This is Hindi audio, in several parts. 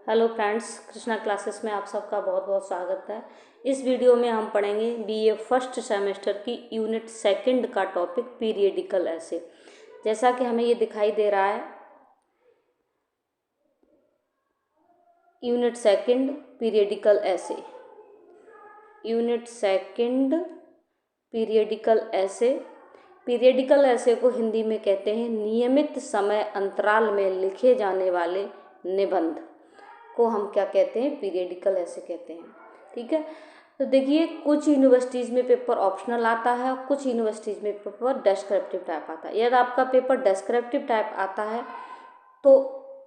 हेलो फ्रेंड्स, कृष्णा क्लासेस में आप सबका बहुत बहुत स्वागत है। इस वीडियो में हम पढ़ेंगे बीए फर्स्ट सेमेस्टर की यूनिट सेकंड का टॉपिक पीरियडिकल ऐसे। जैसा कि हमें ये दिखाई दे रहा है, यूनिट सेकंड पीरियडिकल ऐसे, यूनिट सेकंड पीरियडिकल ऐसे। पीरियडिकल ऐसे को हिंदी में कहते हैं नियमित समय अंतराल में लिखे जाने वाले निबंध को हम क्या कहते हैं, पीरियडिकल ऐसे कहते हैं। ठीक है, तो देखिए कुछ यूनिवर्सिटीज़ में पेपर ऑप्शनल आता है और कुछ यूनिवर्सिटीज़ में पेपर डेस्क्रिप्टिव टाइप आता है। यदि आपका पेपर डेस्क्रिप्टिव टाइप आता है तो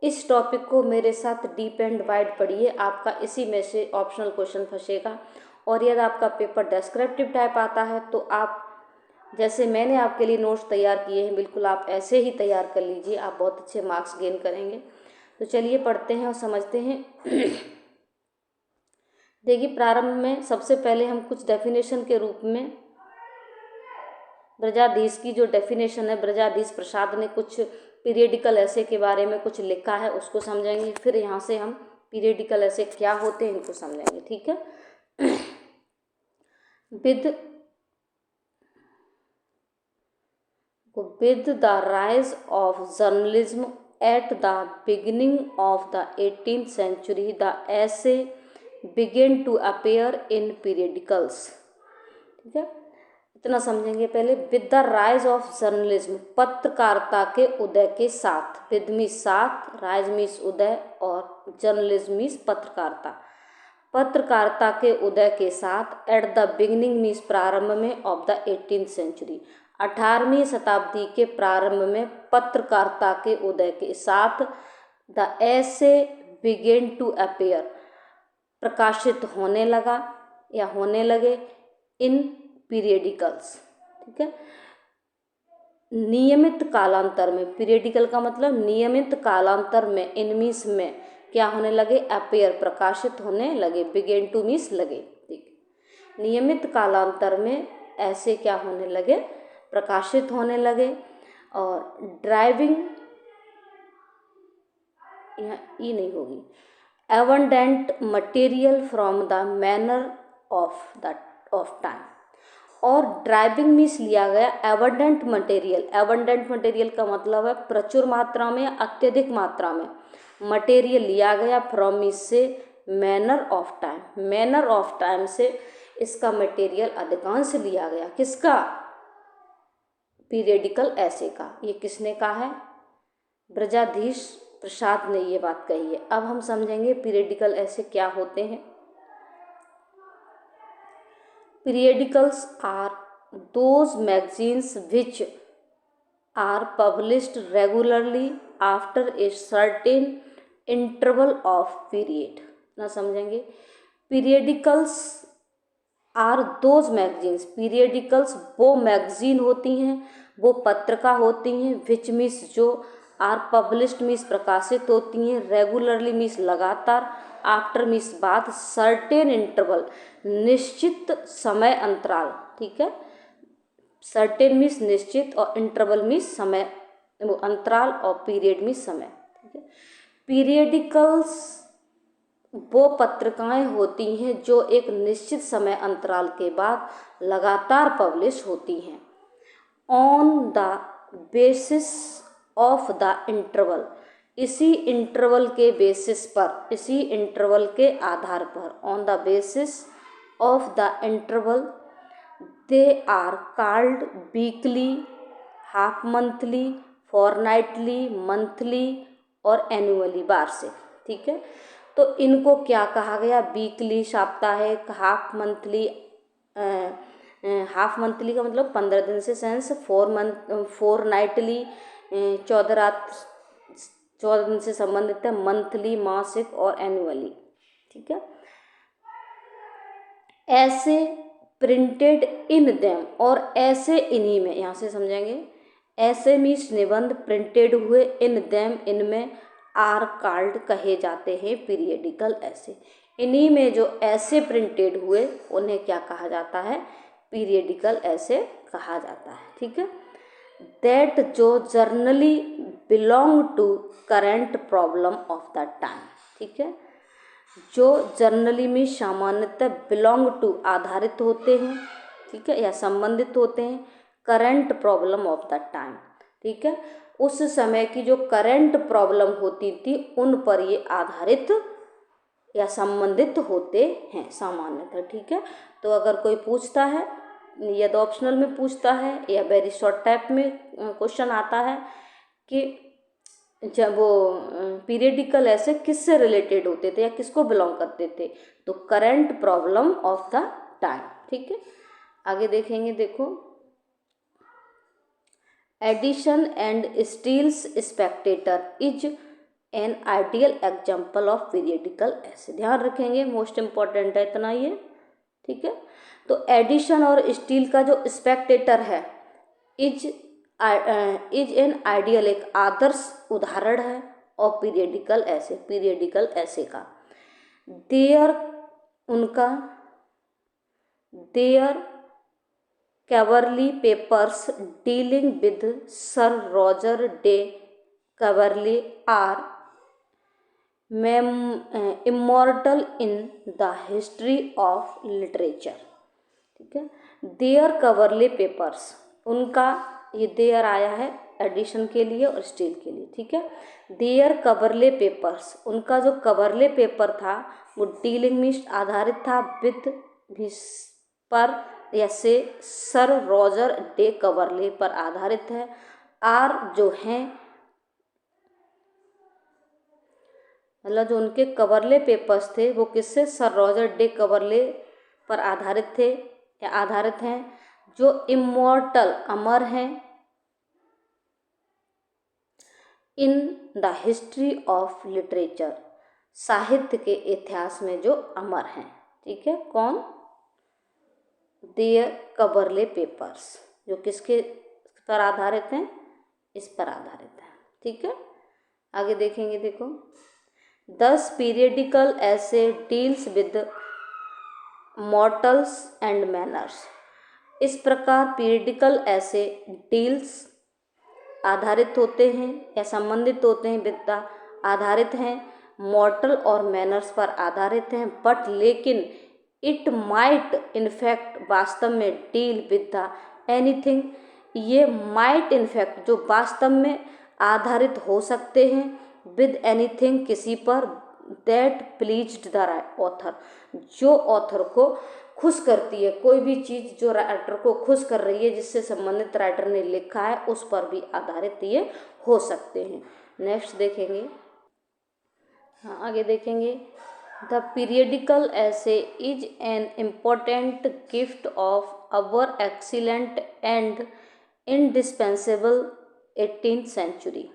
इस टॉपिक को मेरे साथ डीप एंड वाइड पढ़िए, आपका इसी में से ऑप्शनल क्वेश्चन फंसेगा। और यदि आपका पेपर डेस्क्रिप्टिव टाइप आता है तो आप, जैसे मैंने आपके लिए नोट्स तैयार किए हैं, बिल्कुल आप ऐसे ही तैयार कर लीजिए, आप बहुत अच्छे मार्क्स गेन करेंगे। तो चलिए पढ़ते हैं और समझते हैं। देखिए प्रारंभ में सबसे पहले हम कुछ डेफिनेशन के रूप में ब्रजाधीश की जो डेफिनेशन है, ब्रजाधीश प्रसाद ने कुछ पीरियडिकल ऐसे के बारे में कुछ लिखा है, उसको समझेंगे। फिर यहाँ से हम पीरियडिकल ऐसे क्या होते हैं इनको समझेंगे। ठीक है, with the rise of journalism at the beginning of the 18th century, the essay began to appear in periodicals। ठीक है, इतना समझेंगे पहले। With the rise of journalism, पत्रकारिता के उदय के साथ, विद मीन्स साथ, राइज मीन्स उदय और जर्नलिज्म मीन्स पत्रकारिता। पत्रकारिता के उदय के साथ, एट द बिगिनिंग मीन्स प्रारंभ में, ऑफ द 18th सेंचुरी, 18वीं शताब्दी के प्रारंभ में पत्रकारिता के उदय के साथ, द ऐसे बिगेन टू अपेयर, प्रकाशित होने लगा या होने लगे, इन पीरियडिकल्स। ठीक है, नियमित कालांतर में, पीरियडिकल का मतलब नियमित कालांतर में, इनमीस में क्या होने लगे, अपेयर, प्रकाशित होने लगे, बिगेन टू मीन्स लगे। ठीक, नियमित कालांतर में ऐसे क्या होने लगे, प्रकाशित होने लगे। और ड्राइविंग, यहाँ ई नहीं होगी, abundant material from the manner of time. और ड्राइविंग मीन्स लिया गया एबंडेंट मटेरियल। एबंडेंट मटेरियल का मतलब है प्रचुर मात्रा में, अत्यधिक मात्रा में। मटेरियल लिया गया फ्रॉम मीन्स से manner of time, manner of time से इसका मटेरियल अधिकांश लिया गया। किसका, पीरियडिकल ऐसे का। ये किसने कहा है, ब्रजाधीश प्रसाद ने ये बात कही है। अब हम समझेंगे पीरियडिकल ऐसे क्या होते हैं। Periodicals are those magazines which are published regularly after a certain interval of period। ना समझेंगे, periodicals are those magazines, periodicals वो मैगजीन होती हैं, वो पत्रिका होती हैं, which means जो, are published means प्रकाशित होती हैं, regularly means लगातार, आफ्टर मीन्स बाद, सर्टेन इंटरवल निश्चित समय अंतराल। ठीक है, सर्टेन मीन्स निश्चित और इंटरवल मीन्स समय, वो अंतराल, और पीरियड मीन्स समय। ठीक है, पीरियडिकल्स वो पत्रिकाएं होती हैं जो एक निश्चित समय अंतराल के बाद लगातार पब्लिश होती हैं। On the basis of the interval, इसी इंटरवल के बेसिस पर, इसी इंटरवल के आधार पर, on the basis of the interval, they are called weekly, half monthly, fortnightly, monthly और एनुअली, वार्षिक। ठीक है, तो इनको क्या कहा गया, वीकली साप्ताहिक, हाफ मंथली, हाफ मंथली का मतलब 15 दिन से सेंस, फोरनाइटली 14 दिन से संबंधित है, मंथली मासिक, और एनुअली। ठीक है, ऐसे प्रिंटेड इन देम, और ऐसे इन्हीं में, यहाँ से समझेंगे, ऐसे मीन्स निबंध, प्रिंटेड हुए, इन देम इनमें, आर कॉल्ड कहे जाते हैं पीरियडिकल ऐसे। इन्हीं में जो ऐसे प्रिंटेड हुए उन्हें क्या कहा जाता है, पीरियडिकल ऐसे कहा जाता है। ठीक है, दैट जो generally belong to current problem of the time. ठीक है, जो जर्नली में सामान्यतः बिलोंग टू आधारित होते हैं, ठीक है, या संबंधित होते हैं current problem of the time, ठीक है, उस समय की जो करंट प्रॉब्लम होती थी उन पर ये आधारित या संबंधित होते हैं सामान्यतः, ठीक है। तो अगर कोई पूछता है या तो ऑप्शनल में पूछता है या वेरी शॉर्ट टाइप में क्वेश्चन आता है कि जब वो पीरियडिकल ऐसे किससे रिलेटेड होते थे या किसको बिलोंग करते थे, तो current problem of the time, ठीक है। आगे देखेंगे, देखो Addison and Steele's Spectator is an ideal example of periodical essay, ध्यान रखेंगे, मोस्ट इम्पॉर्टेंट है इतना ये, ठीक है। तो एडिशन और स्टील का जो स्पेक्टेटर है इज एन आइडियल एक आदर्श उदाहरण है और पीरियडिकल ऐसे का their Coverley papers dealing with Sir Roger de Coverley are immortal in the history of literature, ठीक है। देयर कवर्ले पेपर्स, उनका ये देयर आया है एडिशन के लिए और स्टील के लिए, ठीक है। देयर कवर्ले पेपर्स, उनका जो कवर्ले पेपर था वो डीलिंग में आधारित था विद पर या से सर रॉजर डे कवर्ले पर आधारित है। आर जो हैं मतलब जो उनके कवर्ले पेपर्स थे वो किससे, सर रॉजर डे कवर्ले पर आधारित थे या आधारित हैं, जो इमॉर्टल अमर हैं इन द हिस्ट्री ऑफ लिटरेचर, साहित्य के इतिहास में जो अमर हैं, ठीक है। कौन, देयर कवर्ले पेपर्स, जो किसके पर आधारित हैं, इस पर आधारित है, ठीक है। आगे देखेंगे, देखो 10 पीरियडिकल ऐसे deals with mortals and manners, इस प्रकार पीरियडिकल ऐसे डील्स आधारित होते हैं या संबंधित होते हैं विद्या आधारित हैं, मॉर्टल और मैनर्स पर आधारित हैं, बट लेकिन इट माइट इनफैक्ट वास्तव में डील विद द एनीथिंग, ये माइट इनफैक्ट जो वास्तव में आधारित हो सकते हैं विद एनीथिंग किसी पर, दैट प्लीज्ड द ऑथर, जो ऑथर को खुश करती है, कोई भी चीज़ जो राइटर को खुश कर रही है जिससे संबंधित राइटर ने लिखा है उस पर भी आधारित ये हो सकते हैं। नेक्स्ट देखेंगे, हाँ आगे देखेंगे, the periodical essay is an important gift of our excellent and indispensable 18th century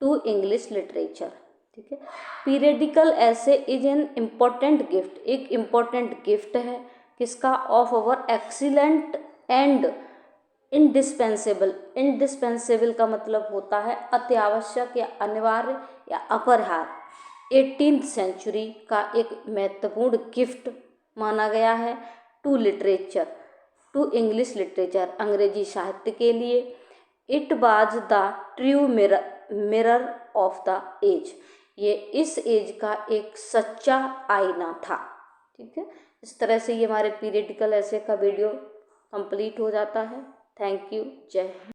to English literature, ठीक है। Periodical essay is an important gift, एक इम्पोर्टेंट गिफ्ट है किसका, of our excellent and indispensable, indispensable का मतलब होता है अत्यावश्यक या अनिवार्य या अपरिहार्य, 18th सेंचुरी का एक महत्वपूर्ण गिफ्ट माना गया है to literature, to English literature, अंग्रेजी साहित्य के लिए। It was the true mirror of the age, ये इस एज का एक सच्चा आईना था, ठीक है। इस तरह से ये हमारे पीरियडिकल ऐसे का वीडियो कंप्लीट हो जाता है। थैंक यू, जय हिंद।